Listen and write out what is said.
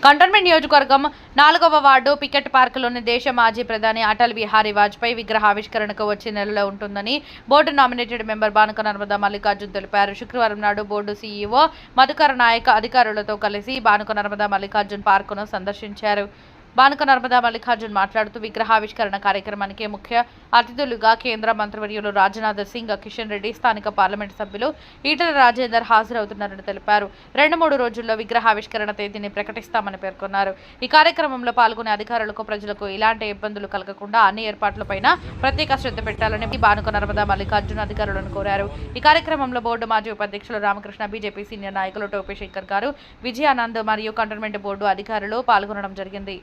Cantonment నియోజకవర్గం 4వ ward picket పార్కులోని దేశ మాజీ ప్రధాని అటల్ బిహారీ వాజ్పేయి విగ్రహావిష్కరణకు వచ్చే నెలలో ఉంటుందని board nominated member Banuka Narmada Mallikarjun తెలిపారు. శుక్రవారం నాడు బోర్డు సీఈఓ మధుకర్ నాయక్ అధికారులతో కలిసి బానుక నర్మదా మల్లికార్జున్ పార్కును సందర్శించారు. బానుక నర్మదా మల్లికార్జున్ మాట్లాడుతూ విగ్రహావిష్కరణ కార్యక్రమానికి ముఖ్య అతిథులుగా కేంద్ర మంత్రివర్యులు రాజ్నాథ్ సింగ్, కిషన్ రెడ్డి, స్థానిక పార్లమెంటు సభ్యులు ఈటెల రాజేందర్ హాజరవుతున్నారని తెలిపారు. 2-3 రోజుల్లో విగ్రహావిష్కరణ తేదీని ప్రకటిస్తామని పేర్కొన్నారు. ఈ కార్యక్రమంలో పాల్గొనే అధికారులకు, ప్రజలకు ఇలాంటి ఇబ్బందులు కలగకుండా అన్ని ఏర్పాట్లపైన ప్రత్యేక శ్రద్ధ పెట్టాలని బానుక నర్మదా మల్లికార్జున్ అధికారులను కోరారు. ఈ కార్యక్రమంలో బోర్డు మాజీ ఉపాధ్యక్షులు రామకృష్ణ, బీజేపీ సీనియర్ నాయకులు టోపీ శంకర్ గారు, విజయానంద్ మరియు కంటోన్మెంట్ బోర్డు అధికారులు పాల్గొనడం జరిగింది.